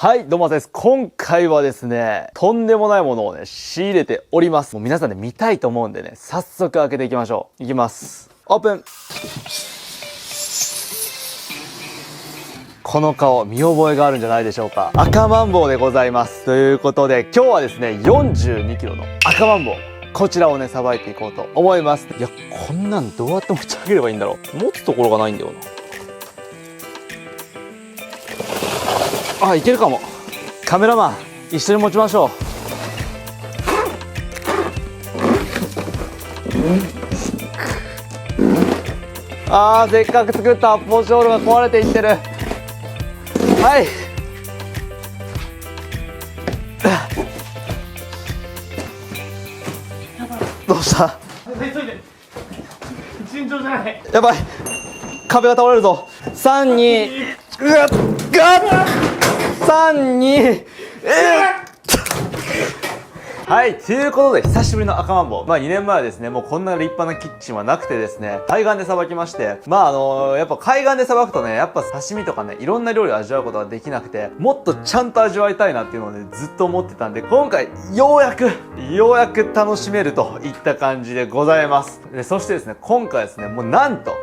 はい、どうもです。今回はですね、とんでもないものをね、仕入れております。もう皆さんで見たいと思うんでね、早速開けていきましょう。いきます。オープン。この顔、見覚えがあるんじゃないでしょうか。赤マンボウでございます。ということで、今日はですね、42キロの赤マンボウ。こちらをね、さばいていこうと思います。いや、こんなんどうやって持ち上げればいいんだろう。持つところがないんだよな。あ、いけるかも。カメラマン、一緒に持ちましょう。せっかく作った発泡スチロールが壊れていってる。はい。どうした？尋常じゃない。やばい。壁が倒れるぞ。3、2、うわっ、3、2、はい、ということで久しぶりの赤マンボウ。2年前はですね、もうこんな立派なキッチンはなくてですね、海岸でさばきまして、やっぱ海岸でさばくとね、やっぱ刺身とかね、いろんな料理を味わうことができなくて、もっとちゃんと味わいたいなっていうのをね、ずっと思ってたんで、今回、ようやく楽しめるといった感じでございます。で、そしてですね、今回ですね、もうなんと、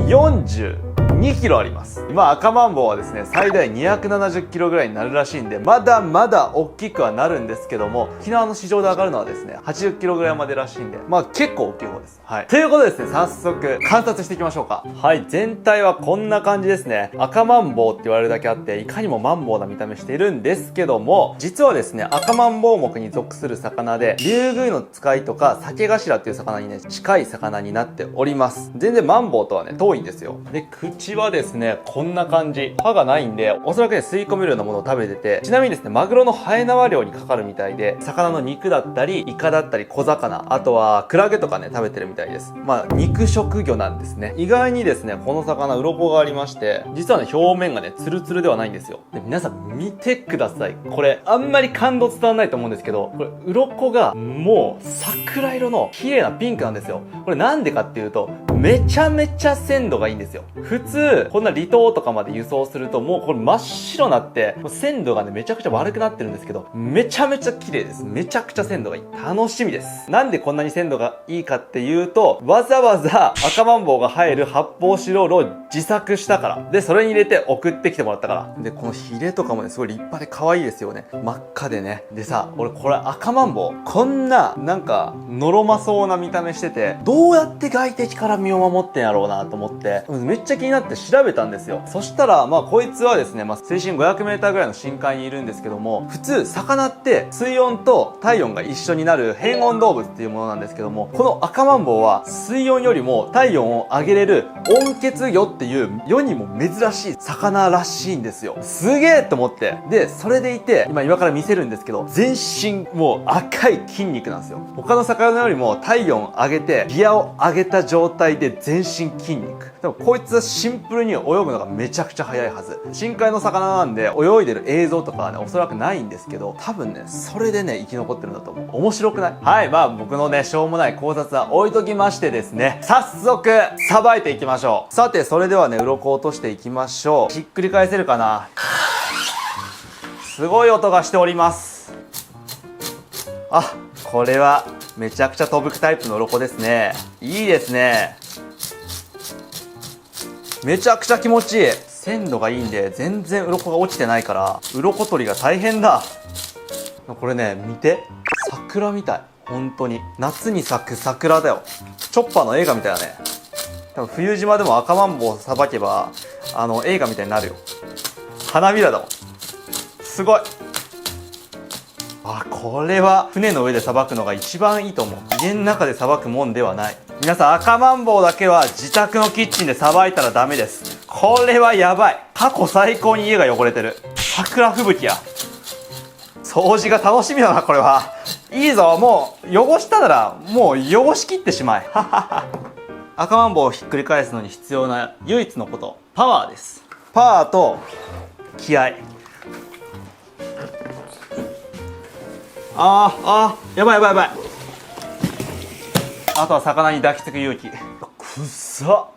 42キロあります。今赤マンボウはですね、最大270キロぐらいになるらしいんで、まだまだ大きくはなるんですけども、沖縄の市場で上がるのはですね、80キロぐらいまでらしいんで、結構大きい方です。はい。ということでですね、早速観察していきましょうか。はい、全体はこんな感じですね。赤マンボウって言われるだけあって、いかにもマンボウな見た目しているんですけども、実はですね、赤マンボウ目に属する魚で、リュウグウノツカイとかサケガシラっていう魚にね、近い魚になっております。全然マンボウとはね、遠いんですよ。で、口はですね、こんな感じ。歯がないんで、おそらくね、吸い込めるようなものを食べてて、ちなみにですね、マグロのハエ縄漁にかかるみたいで、魚の肉だったり、イカだったり、小魚、あとは、クラゲとかね、食べてるみたいです。肉食魚なんですね。意外にですね、この魚、鱗がありまして、実はね、表面がね、ツルツルではないんですよ。で、皆さん見てください。これ、あんまり感動伝わらないと思うんですけど、これ、鱗が、もう、桜色の綺麗なピンクなんですよ。これなんでかっていうと、めちゃめちゃ鮮度がいいんですよ。普通、こんな離島とかまで輸送するともうこれ真っ白になって、鮮度がねめちゃくちゃ悪くなってるんですけど、めちゃめちゃ綺麗です。めちゃくちゃ鮮度がいい。楽しみです。なんでこんなに鮮度がいいかっていうと、わざわざ赤マンボウが入る発泡スチロールを自作したから。で、それに入れて送ってきてもらったから。で、このヒレとかもね、すごい立派で可愛いですよね。真っ赤でね。でさ、俺これ赤マンボウ、こんな、なんか、のろまそうな見た目してて、どうやって外敵から身を守ってんやろうなと思って、めっちゃ気になって調べたんですよ。そしたら、こいつはですね、水深500メーターぐらいの深海にいるんですけども、普通、魚って水温と体温が一緒になる変温動物っていうものなんですけども、この赤マンボウは水温よりも体温を上げれる温血魚っていう世にも珍しい魚らしいんですよ。すげえと思って。で、それでいて、今から見せるんですけど、全身もう赤い筋肉なんですよ。他の魚よりも体温上げて、ギアを上げた状態で全身筋肉。でもこいつはシンプルに泳ぐのがめちゃくちゃ速いはず。深海の魚なんで泳いでる映像とかはね、おそらくないんですけど、多分ね、それでね、生き残ってるんだと思う。面白くない？はい、僕のね、しょうもない考察は置いときましてですね、早速、さばいていきましょう。さて、それではね、鱗を落としていきましょう。ひっくり返せるかな？すごい音がしております。あ、これは、めちゃくちゃ飛ぶタイプの鱗ですね。いいですね。めちゃくちゃ気持ちいい。鮮度がいいんで全然鱗が落ちてないから鱗取りが大変だ。これね見て、桜みたい。本当に夏に咲く桜だよ。チョッパーの映画みたいだね。多分冬島でも赤マンボウをさばけば映画みたいになるよ。花びらだもん。すごい。これは船の上でさばくのが一番いいと思う。家の中でさばくもんではない。皆さん、赤マンボウだけは自宅のキッチンでさばいたらダメです。これはやばい。過去最高に家が汚れてる。桜吹雪や。掃除が楽しみだな、これは。いいぞ、もう汚したならもう汚しきってしまえ。赤マンボウをひっくり返すのに必要な唯一のこと、パワーです。パワーと気合。やばい。あとは魚に抱きつく勇気。くっさ。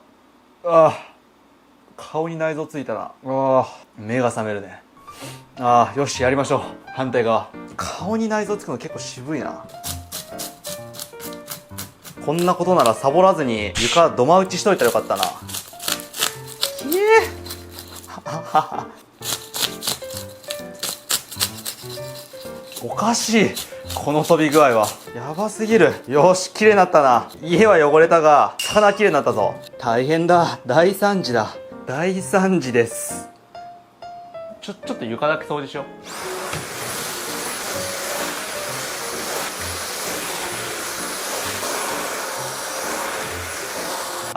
顔に内臓ついたら目が覚めるね。ああ、よし、やりましょう。反対側。顔に内臓つくの結構渋いな。こんなことならサボらずに床土間打ちしといたらよかったな。きえおかしい。この飛び具合は。やばすぎる。よし、綺麗になったな。家は汚れたが、魚は綺麗になったぞ。大変だ。大惨事だ。大惨事です。ちょっと床だけ掃除しよう。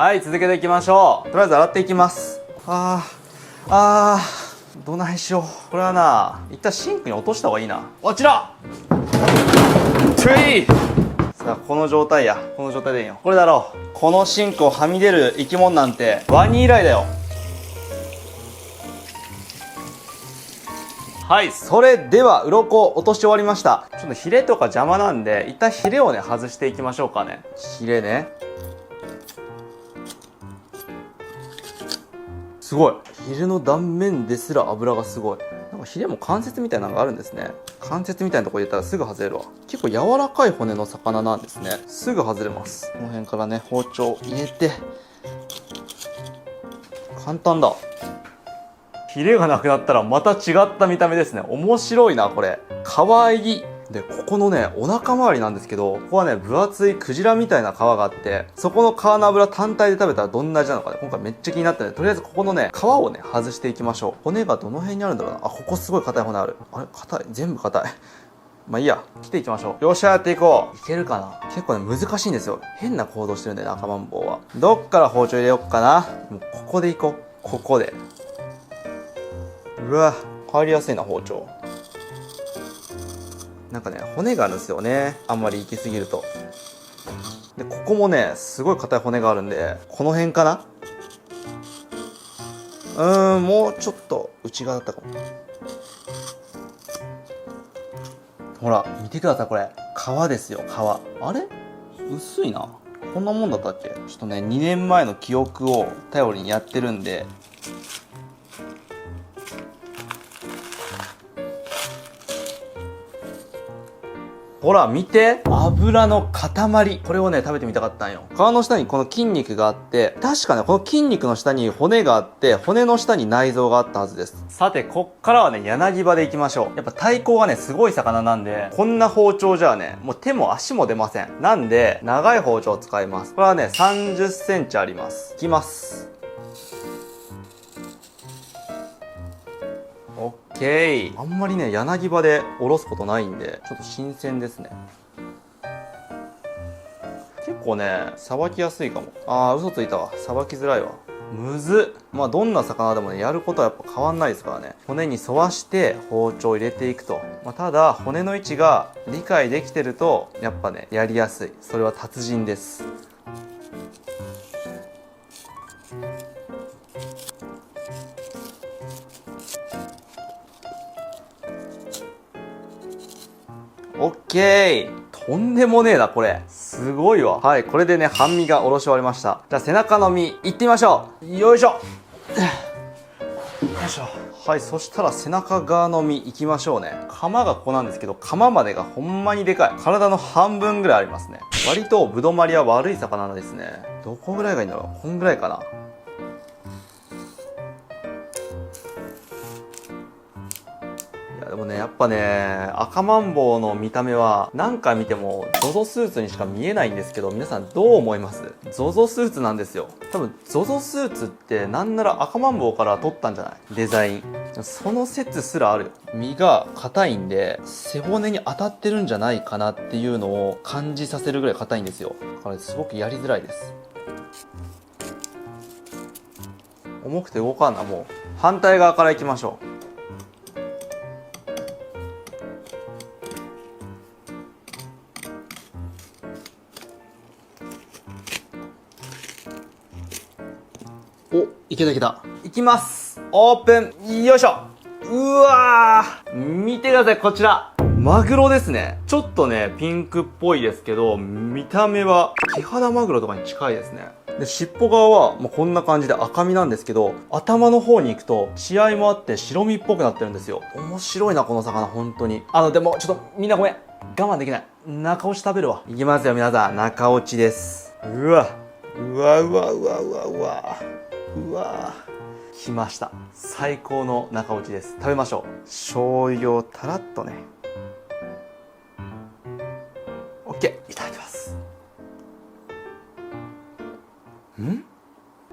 はい、続けていきましょう。とりあえず洗っていきます。どないしよう。これはな、一旦シンクに落とした方がいいな。こちらトゥイさあ、この状態や。この状態でいいよ。これだろう。このシンクをはみ出る生き物なんて、ワニ以来だよ。はい、それでは、鱗落とし終わりました。ちょっとヒレとか邪魔なんで、一旦ヒレをね、外していきましょうかね。ヒレね。すごい。ヒレの断面ですら脂がすごい。なんかヒレも関節みたいなのがあるんですね。関節みたいなとこ入れたらすぐ外れるわ。結構柔らかい骨の魚なんですね。すぐ外れます。この辺からね、包丁入れて。簡単だ。ヒレがなくなったらまた違った見た目ですね。面白いな、これ。かわいい。で、ここのね、お腹周りなんですけど、ここはね、分厚いクジラみたいな皮があって、そこの皮の脂単体で食べたらどんな味なのかね、今回めっちゃ気になってね、とりあえずここのね、皮をね、外していきましょう。骨がどの辺にあるんだろうな。あ、ここすごい硬い骨ある。あれ硬い。全部硬い。まあいいや。切っていきましょう。よっしゃ、やっていこう。いけるかな。結構ね、難しいんですよ。変な行動してるんだよね、赤マンボウは。どっから包丁入れよっかな。もうここでいこう。ここで。うわ、入りやすいな、包丁。なんかね、骨があるんですよね。あんまり行き過ぎると。で、ここもね、すごい硬い骨があるんで、この辺かな？もうちょっと内側だったかも。ほら、見てください、これ。皮ですよ、皮。あれ？薄いな。こんなもんだったっけ？ちょっとね、2年前の記憶を頼りにやってるんで、ほら、見て。油の塊。これをね、食べてみたかったんよ。皮の下にこの筋肉があって、確かね、この筋肉の下に骨があって、骨の下に内臓があったはずです。さて、こっからはね、柳刃でいきましょう。やっぱ体高がね、すごい魚なんで、こんな包丁じゃあね、もう手も足も出ません。なんで、長い包丁を使います。これはね、30センチあります。いきます。オッケー。あんまりね、柳刃でおろすことないんで、ちょっと新鮮ですね。結構ね、さばきやすいかも。嘘ついたわ。さばきづらいわ。むずっ。まあ、どんな魚でもね、やることはやっぱ変わんないですからね。骨に沿わして包丁を入れていくと。まあ、ただ、骨の位置が理解できてると、やっぱね、やりやすい。それは達人です。オッケー。とんでもねえな、これ。すごいわ。はい、これでね、半身がおろし終わりました。じゃあ、背中の身、いってみましょう。よいしょ。よいしょ。はい、そしたら背中側の身いきましょうね。鎌がここなんですけど、鎌までがほんまにでかい。体の半分ぐらいありますね。割とぶどまりは悪い魚ですね。どこぐらいがいいんだろう。こんぐらいかな。でもね、やっぱね、赤マンボウの見た目は何回見ても ZOZO スーツにしか見えないんですけど、皆さんどう思います？ ZOZO スーツなんですよ。多分 ZOZO スーツってなんなら赤マンボウから取ったんじゃない？デザイン。その説すらあるよ。身が硬いんで、背骨に当たってるんじゃないかなっていうのを感じさせるぐらい硬いんですよ。だからすごくやりづらいです。重くて動かんな、もう。反対側から行きましょう。お、いけたいけた。いきます。オープン。よいしょ。うわー。見てください、こちら。マグロですね。ちょっとね、ピンクっぽいですけど、見た目は、キハダマグロとかに近いですね。で、尻尾側はもうこんな感じで赤身なんですけど、頭の方に行くと血合いもあって白身っぽくなってるんですよ。面白いな、この魚、本当に。でもちょっとみんなごめん。我慢できない。中落ち食べるわ。いきますよ、皆さん。中落ちです。うわ。うわうわうわうわうわ。うわ。来ました。最高の中落ちです。食べましょう。醤油をたらっとね。OK。いただきます。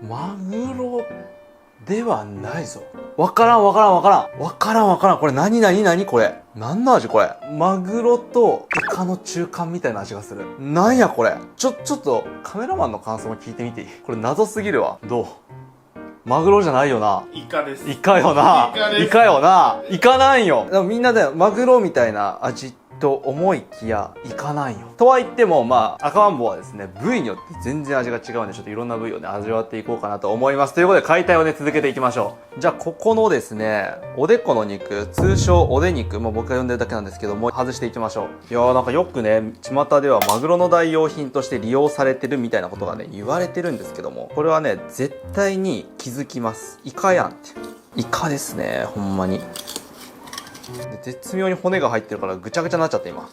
マグロではないぞ。わからん。これ何これ。何の味これ。マグロとイカの中間みたいな味がする。なんやこれ。ちょっとカメラマンの感想も聞いてみていい？これ謎すぎるわ。どう？マグロじゃないよな。イカです。イカよな。イカよな。イカなんよ。でもみんなでマグロみたいな味と思いきやイカなんよ。とは言っても赤マンボウはですね、部位によって全然味が違うんで、ちょっといろんな部位をね味わっていこうかなと思います。ということで解体をね続けていきましょう。じゃあここのですね、おでこの肉、通称おで肉、僕が呼んでるだけなんですけども、外していきましょう。いやーなんかよくね、巷ではマグロの代用品として利用されてるみたいなことがね言われてるんですけども、これはね絶対に気づきます。イカやんって。イカですね、ほんまに。で絶妙に骨が入ってるからぐちゃぐちゃになっちゃって今。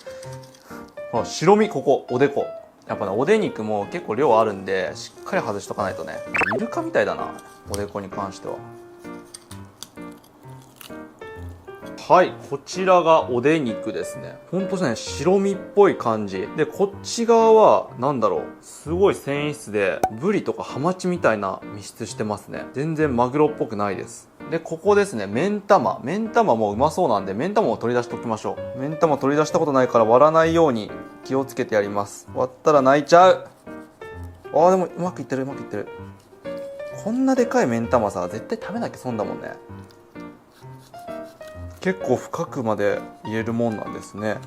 ほら白身、ここおでこ。やっぱねおで肉も結構量あるんでしっかり外しとかないとね。イルカみたいだな、おでこに関しては。はい、こちらがおで肉ですね。ほんとね、白身っぽい感じ。で、こっち側は、なんだろう。すごい繊維質で、ブリとかハマチみたいな密質してますね。全然マグロっぽくないです。で、ここですね、目ん玉。目ん玉もうまそうなんで、目ん玉を取り出しておきましょう。目ん玉取り出したことないから割らないように気をつけてやります。割ったら泣いちゃう。でもうまくいってる。こんなでかい目ん玉さ、絶対食べなきゃ損だもんね。結構深くまで入れるもんなんですね。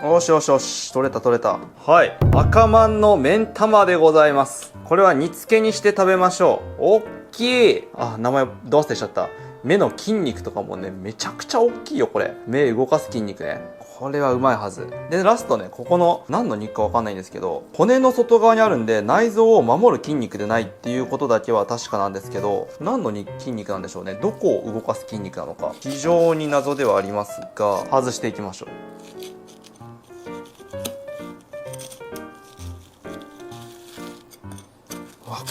よし取れた。はい、赤まんの目ん玉でございます。これは煮付けにして食べましょう。おっきい。名前ど忘れしちゃった。目の筋肉とかもねめちゃくちゃ大きいよ。これ目動かす筋肉ね。これはうまいはずで、ラストね、ここの何の肉かわかんないんですけど、骨の外側にあるんで内臓を守る筋肉でないっていうことだけは確かなんですけど、何の筋肉なんでしょうね。どこを動かす筋肉なのか非常に謎ではありますが、外していきましょう。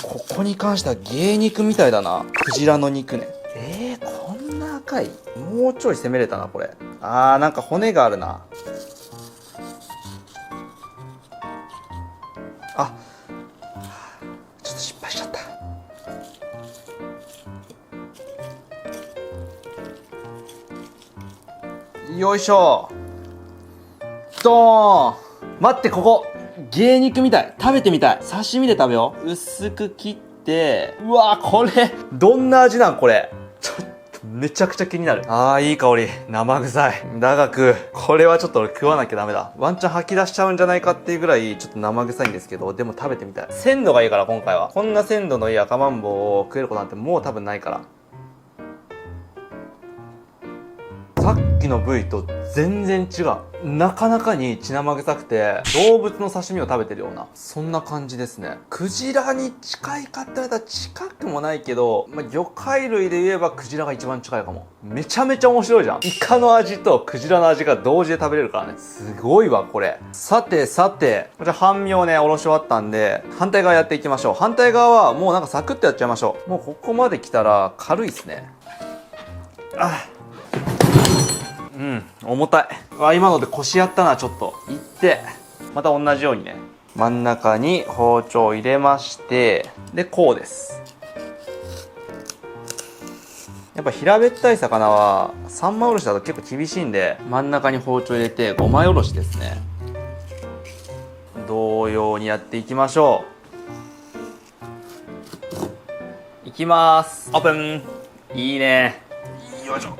ここに関しては芸肉みたいだな。クジラの肉ね。こんな赤い。もうちょい攻めれたなこれ。なんか骨があるな。ちょっと失敗しちゃった。よいしょ。ドーン。待って、ここ芸肉みたい。食べてみたい。刺身で食べよう。薄く切って、うわこれどんな味なんこれ。ちょっとめちゃくちゃ気になる。いい香り。生臭い。だがこれはちょっと俺食わなきゃダメだ。ワンチャン吐き出しちゃうんじゃないかっていうぐらいちょっと生臭いんですけど、でも食べてみたい。鮮度がいいから今回は。こんな鮮度のいい赤マンボウを食えることなんてもう多分ないから。さっきの部位と全然違う。なかなかに血生臭くて動物の刺身を食べてるような、そんな感じですね。クジラに近いかって言われたら近くもないけど、魚介類で言えばクジラが一番近いかも。めちゃめちゃ面白いじゃん。イカの味とクジラの味が同時で食べれるからね。すごいわこれ。さてこちら半身をねおろし終わったんで、反対側やっていきましょう。反対側はもうなんかサクッとやっちゃいましょう。もうここまで来たら軽いっすね。重たい。今ので腰やったな。ちょっといって、また同じようにね、真ん中に包丁を入れまして、でこうです。やっぱ平べったい魚は3枚おろしだと結構厳しいんで、真ん中に包丁入れて5枚おろしですね。同様にやっていきましょう。いきます。オープン。いいね。よいしょ。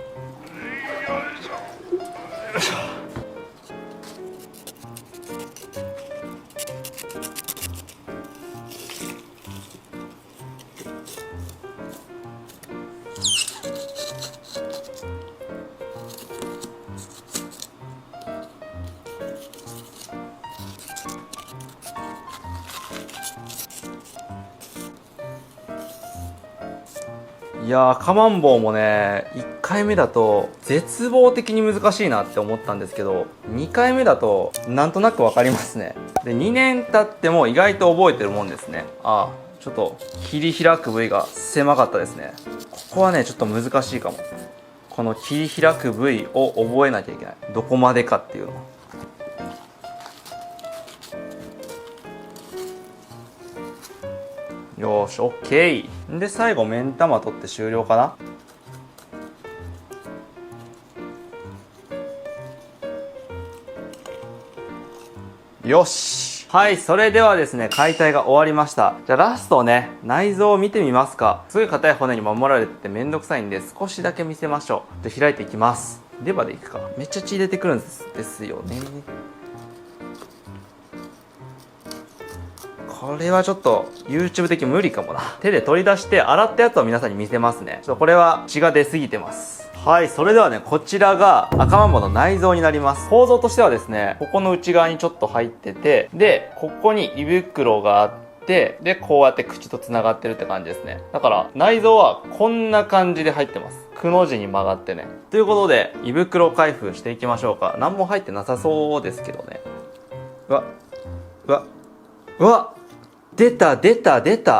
いやー、赤マンボウもね、1回目だと絶望的に難しいなって思ったんですけど、2回目だとなんとなくわかりますね。で、2年経っても意外と覚えてるもんですね。ああ、ちょっと切り開く部位が狭かったですね。ここはね、ちょっと難しいかも。この切り開く部位を覚えなきゃいけない。どこまでかっていうの。よーし、オッケー。で、最後、目ん玉取って終了かな。よし。はい、それではですね、解体が終わりました。じゃあラストね、内臓を見てみますか。すごい硬い骨に守られててめんどくさいんで、少しだけ見せましょう。じゃあ開いていきます。レバーでいくか。めっちゃ血出てくるんですよね。これはちょっと YouTube 的無理かもな。手で取り出して洗ったやつを皆さんに見せますね。これは血が出すぎてます。はい、それではね、こちらが赤マンボウの内臓になります。構造としてはですね、ここの内側にちょっと入ってて、で、ここに胃袋があって、で、こうやって口と繋がってるって感じですね。だから、内臓はこんな感じで入ってます。くの字に曲がってね。ということで、胃袋開封していきましょうか。何も入ってなさそうですけどね。うわ、うわ、うわ、出た。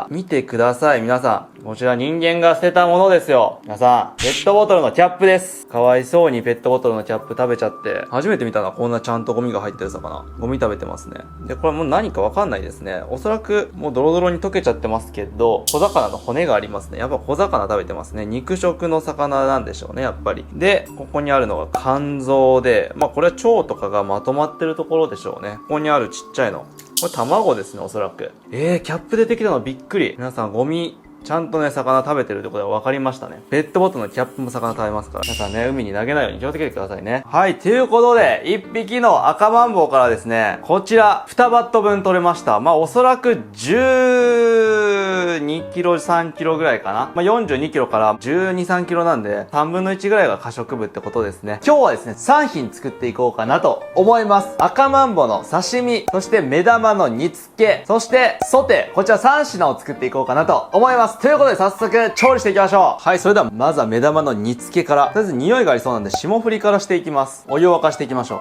見てください、皆さん。こちら人間が捨てたものですよ。皆さん、ペットボトルのキャップです。かわいそうにペットボトルのキャップ食べちゃって。初めて見たな、こんなちゃんとゴミが入ってる魚。ゴミ食べてますね。で、これもう何かわかんないですね。おそらくもうドロドロに溶けちゃってますけど、小魚の骨がありますね。やっぱ小魚食べてますね。肉食の魚なんでしょうね、やっぱり。で、ここにあるのが肝臓で、まあこれは腸とかがまとまってるところでしょうね。ここにあるちっちゃいの。これ卵ですね、おそらく。キャップ出てきたのびっくり。皆さんゴミ、ちゃんとね、魚食べてるってことが分かりましたね。ペットボトルのキャップも魚食べますから。皆さんね、海に投げないように気をつけてくださいね。はい、ということで、1匹の赤マンボウからですね、こちら、2バット分取れました。まあ、おそらく12キロ、3キロぐらいかな。まあ、42キロから12、3キロなんで、3分の1ぐらいが可食部ってことですね。今日はですね、3品作っていこうかなと思います。赤マンボウの刺身、そして目玉の煮付け、そしてソテー、こちら3品を作っていこうかなと思います。ということで早速調理していきましょう。はい、それではまずは目玉の煮付けから。とりあえず匂いがありそうなんで霜降りからしていきます。お湯を沸かしていきましょ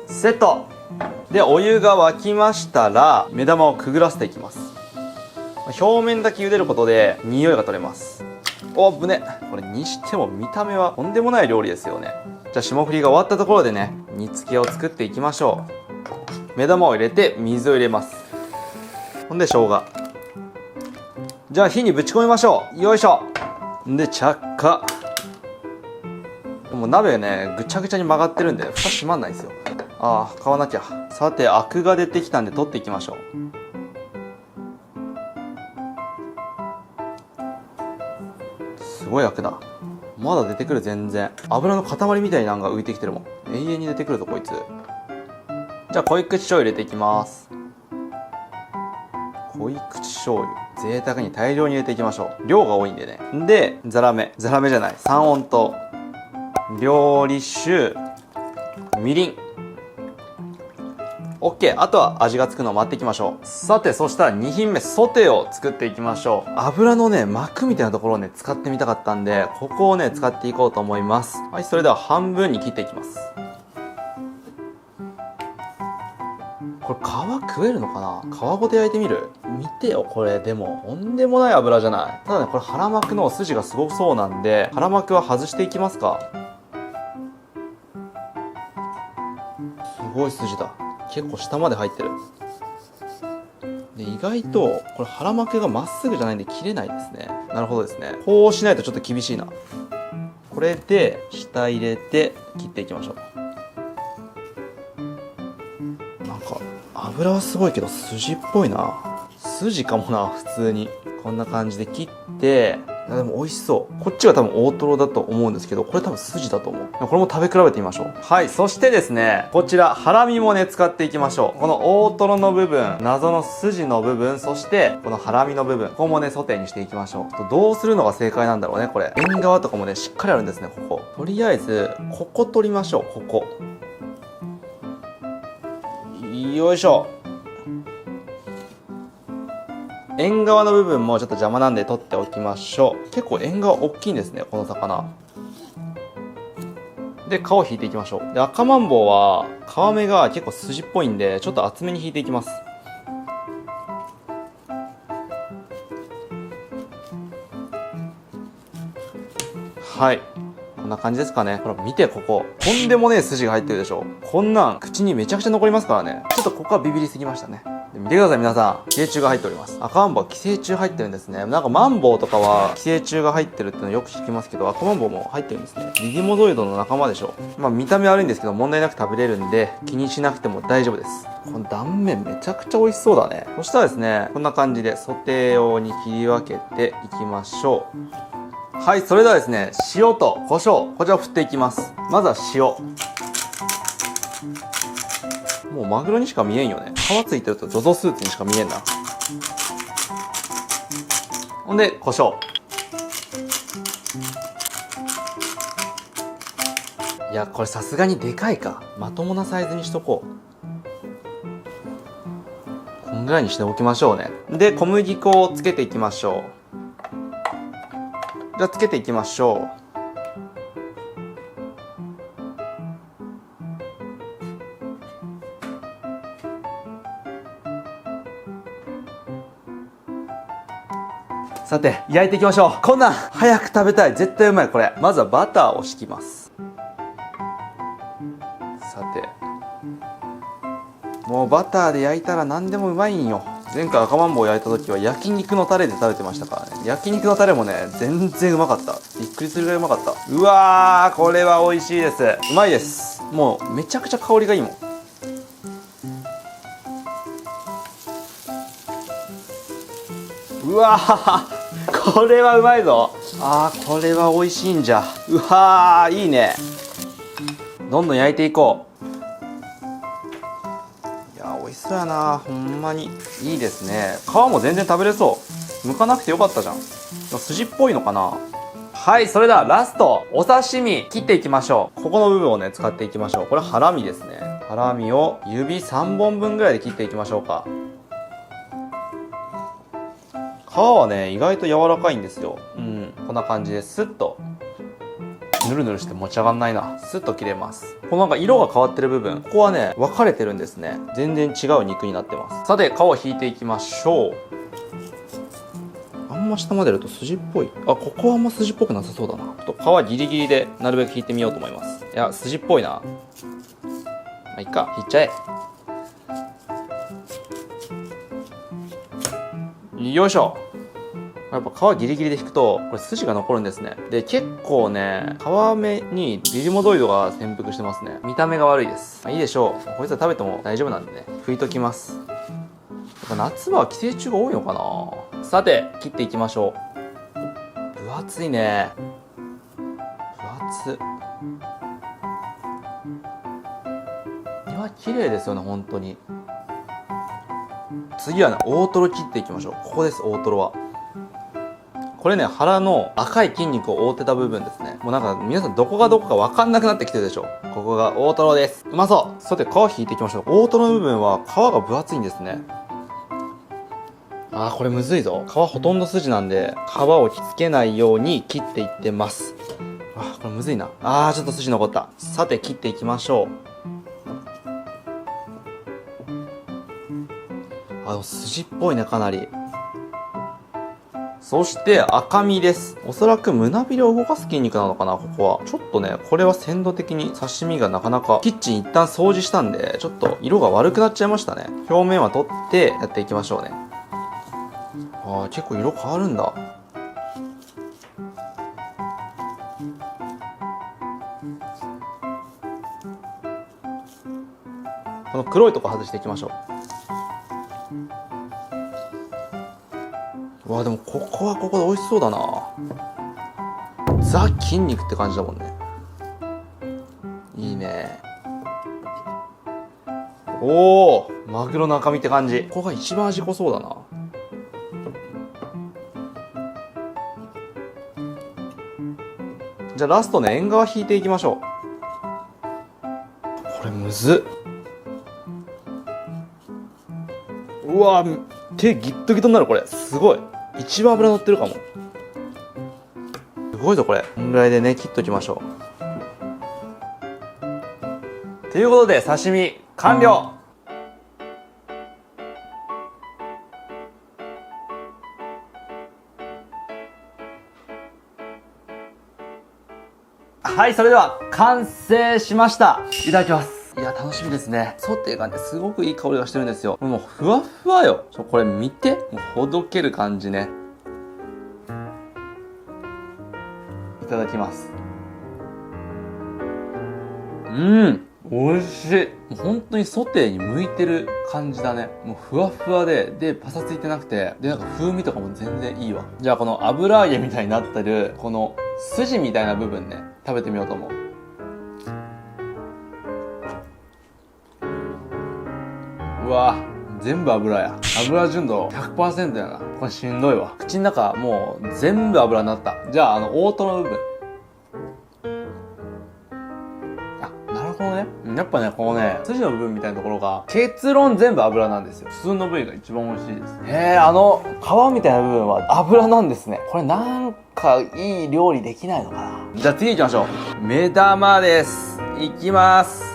う。セット。で、お湯が沸きましたら、目玉をくぐらせていきます。表面だけ茹でることで匂いが取れます。お、ぶね。これにしても見た目はとんでもない料理ですよね。じゃあ霜降りが終わったところでね、煮付けを作っていきましょう。目玉を入れて水を入れます。ほんで生姜。じゃあ火にぶち込みましょう。よいしょ。で着火。もう鍋ねぐちゃぐちゃに曲がってるんで蓋閉まんないんですよ。ああ、買わなきゃ。さてアクが出てきたんで取っていきましょう。すごいアクだ。まだ出てくる。全然油の塊みたいになんか浮いてきてるもん。永遠に出てくるぞこいつ。じゃあ濃い口醤油入れていきます。濃い口醤油贅沢に大量に入れていきましょう。量が多いんでね。でザラメじゃない三温糖、料理酒、みりん。 OK。 あとは味がつくのを待っていきましょう。さてそしたら2品目ソテーを作っていきましょう。油のね膜みたいなところをね使ってみたかったんで、ここをね使っていこうと思います。はい、それでは半分に切っていきます。これ皮食えるのかな。皮ごと焼いてみる。見てよこれ。でもとんでもない油じゃない。ただねこれ腹膜の筋がすごそうなんで、腹膜は外していきますか。すごい筋だ。結構下まで入ってる。で意外とこれ腹膜がまっすぐじゃないんで切れないですね。なるほどですね。こうしないとちょっと厳しいな。これで下入れて切っていきましょう。なんか油はすごいけど筋っぽいな。筋かもな普通に。こんな感じで切って、でも美味しそう。こっちが多分大トロだと思うんですけど、これ多分筋だと思う。これも食べ比べてみましょう。はい、そしてですねこちらハラミもね使っていきましょう。この大トロの部分、謎の筋の部分、そしてこのハラミの部分、ここもねソテーにしていきましょう。どうするのが正解なんだろうねこれ。縁側とかもねしっかりあるんですね。こことりあえずここ取りましょう。ここよいしょ。縁側の部分もちょっと邪魔なんで取っておきましょう。結構縁側大きいんですね、この魚。で、皮を引いていきましょう。で、赤マンボウは皮目が結構筋っぽいんで、ちょっと厚めに引いていきます。はい。こんな感じですかね。ほら、見て、ここ。とんでもねえ筋が入ってるでしょ。こんなん、口にめちゃくちゃ残りますからね。ちょっとここはビビりすぎましたね。で見てください、皆さん。寄生虫が入っております。赤マンボウは寄生虫入ってるんですね。なんかマンボウとかは寄生虫が入ってるっていうのよく聞きますけど、赤マンボウも入ってるんですね。リディモドイドの仲間でしょ。まあ、見た目悪いんですけど、問題なく食べれるんで、気にしなくても大丈夫です。この断面めちゃくちゃ美味しそうだね。そしたらですね、こんな感じでソテー用に切り分けていきましょう。はい、それではですね、塩と胡椒、こちらを振っていきます。まずは塩。もうマグロにしか見えんよね。皮ついてるとゾゾスーツにしか見えんな。ほんで、胡椒。いや、これさすがにでかいか。まともなサイズにしとこう。こんぐらいにしておきましょうね。で、小麦粉をつけていきましょう。じゃあつけていきましょう。さて、焼いていきましょう。こんなん早く食べたい。絶対うまいこれ。まずはバターを敷きます。さて、もうバターで焼いたら何でもうまいんよ。前回赤マンボウ焼いた時は焼肉のタレで食べてましたからね。焼肉のタレもね、全然うまかった。びっくりするぐらいうまかった。うわー、これは美味しいです。うまいです。もうめちゃくちゃ香りがいいもん。うわー、これはうまいぞ。あー、これは美味しいんじゃ。うわー、いいね。どんどん焼いていこう。いやー、美味しそうやな。ほんまにいいですね。皮も全然食べれそう。剥かなくてよかったじゃん。筋っぽいのかな。はい、それではラスト、お刺身切っていきましょう。ここの部分をね、使っていきましょう。これハラミですね。ハラミを指3本分ぐらいで切っていきましょうか。皮はね、意外と柔らかいんですよ。こんな感じでスッとぬるぬるして持ち上がんないな。スッと切れます。このなんか色が変わってる部分、ここはね、分かれてるんですね。全然違う肉になってます。さて、皮を引いていきましょう。あんま下までやると筋っぽい。あ、ここはあんま筋っぽくなさそうだな。ちょっと皮ギリギリでなるべく引いてみようと思います。いや、筋っぽいな。まあ、いっか、引っちゃえ。よいしょ。やっぱ皮ギリギリで引くとこれ筋が残るんですね。で、結構ね、皮目にリリモドイドが潜伏してますね。見た目が悪いです。まあ、いいでしょう。こいつは食べても大丈夫なんでね、拭いときます。やっぱ夏は寄生虫が多いのかな。さて、切っていきましょう。分厚いね。分厚。いや、綺麗ですよね、本当に。次はね、大トロ切っていきましょう。ここです、大トロは。これね、腹の赤い筋肉を覆ってた部分ですね。もうなんか皆さんどこがどこか分かんなくなってきてるでしょ。ここが大トロです。うまそう。さて、皮引いていきましょう。大トロの部分は皮が分厚いんですね。あー、これむずいぞ。皮ほとんど筋なんで、皮をひっつけないように切っていってます。あー、これむずいな。あー、ちょっと筋残った。さて、切っていきましょう。あ、でも筋っぽいね、かなり。そして赤身です。おそらく胸びれを動かす筋肉なのかな、ここは。ちょっとね、これは鮮度的に刺身がなかなか、キッチン一旦掃除したんで、ちょっと色が悪くなっちゃいましたね。表面は取ってやっていきましょうね。あー、結構色変わるんだ。この黒いとこ外していきましょう。わあ、でもここはここで美味しそうだな。ザ筋肉って感じだもんね。いいね。おお、マグロの赤身って感じ。ここが一番味濃そうだな。じゃあラストね、縁側引いていきましょう。これむずっ。うわ、手ギットギトになるこれ。すごい。一番脂乗ってるかも。すごいぞこれ。こんぐらいでね、切っときましょう。ということで、刺身完了。はい、それでは完成しました。いただきます。いや、楽しみですね。ソテーがね、すごくいい香りがしてるんですよ。もうふわふわよ。これ見て。もうほどける感じね。いただきます。美味しい。もう本当にソテーに向いてる感じだね。もうふわふわで、パサついてなくて、で、なんか風味とかも全然いいわ。じゃあこの油揚げみたいになってる、この筋みたいな部分ね、食べてみようと思う。うわ全部油や。油純度 100% やな。これしんどいわ。口の中もう全部油になった。じゃあ大トロの部分。なるほどね。やっぱね、このね、筋の部分みたいなところが、結論全部油なんですよ。普通の部位が一番美味しいです。皮みたいな部分は油なんですね。これなんかいい料理できないのかな。じゃあ次行きましょう。目玉です。いきます。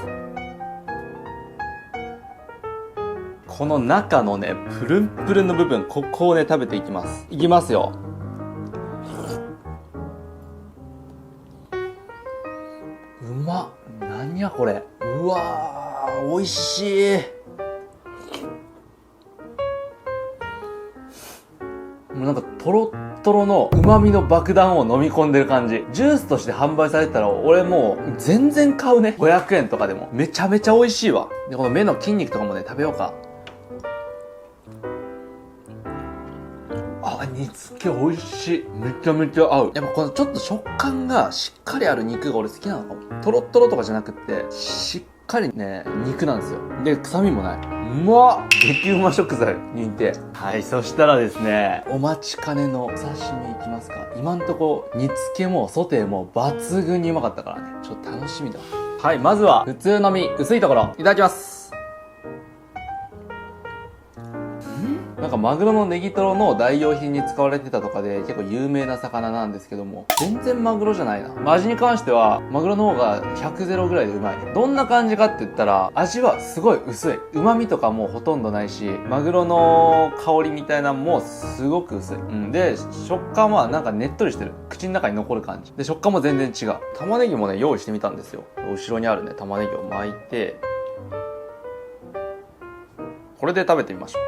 この中のね、プルンプルンの部分、ここをね、食べていきます。いきますよ。うまっ。何やこれ。うわー、美味しい。もうなんかトロットロの旨味の爆弾を飲み込んでる感じ。ジュースとして販売されてたら俺もう全然買うね。500円とかでも。めちゃめちゃ美味しいわ。で、この目の筋肉とかもね、食べようか。煮付け美味しい。めちゃめちゃ合う。やっぱこのちょっと食感がしっかりある肉が俺好きなのかも。トロットロとかじゃなくって、しっかりね、肉なんですよ。で、臭みもない。うまっ。激うま食材認定。はい、そしたらですね、お待ちかねのお刺身いきますか。今んとこ、煮付けもソテーも抜群にうまかったからね。ちょっと楽しみだわ。はい、まずは、普通の身、薄いところ、いただきます。なんかマグロのネギトロの代用品に使われてたとかで結構有名な魚なんですけども、全然マグロじゃないな。味に関してはマグロの方が100ゼロぐらいでうまいね。どんな感じかって言ったら、味はすごい薄い。旨味とかもほとんどないし、マグロの香りみたいなのもすごく薄い。で、食感はなんかねっとりしてる。口の中に残る感じ。で、食感も全然違う。玉ねぎもね、用意してみたんですよ。後ろにあるね、玉ねぎを巻いて、これで食べてみましょう。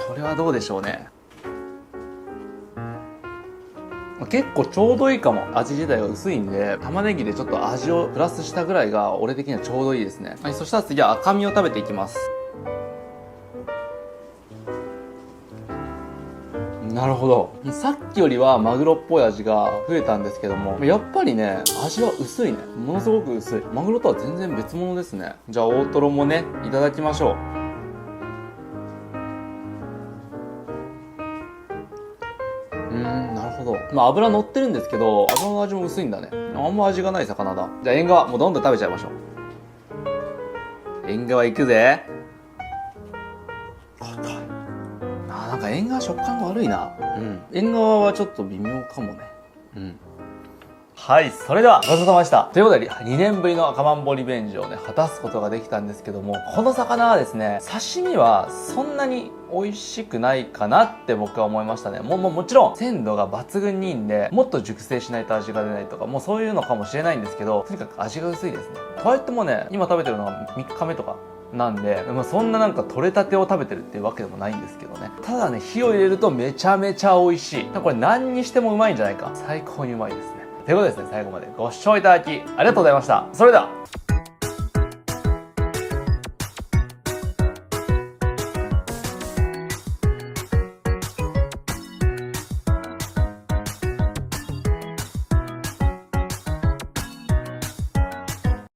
これはどうでしょうね。結構ちょうどいいかも。味自体が薄いんで、玉ねぎでちょっと味をプラスしたぐらいが俺的にはちょうどいいですね。はい、そしたら次は赤身を食べていきます。なるほど。さっきよりはマグロっぽい味が増えたんですけども、やっぱりね、味は薄いね。ものすごく薄い。マグロとは全然別物ですね。じゃあ大トロもね、いただきましょう。なるほど。まあ油乗ってるんですけど、油の味も薄いんだね。あんま味がない魚だ。じゃあ縁側、もうどんどん食べちゃいましょう。縁側いくぜ。硬い。なんか縁側食感が悪いな。縁側はちょっと微妙かもね。はい、それではごちそうさまでした。ということで、2年ぶりの赤マンボリベンジをね、果たすことができたんですけども、この魚はですね、刺身はそんなに美味しくないかなって僕は思いましたね。もちろん、鮮度が抜群にいいんで、もっと熟成しないと味が出ないとか、もうそういうのかもしれないんですけど、とにかく味が薄いですね。とはいってもね、今食べてるのは3日目とか。なんで、そんななんか取れたてを食べてるっていうわけでもないんですけどね。ただね、火を入れるとめちゃめちゃ美味しい。これ何にしてもうまいんじゃないか。最高にうまいですね。ということでですね、最後までご視聴いただきありがとうございました。それでは。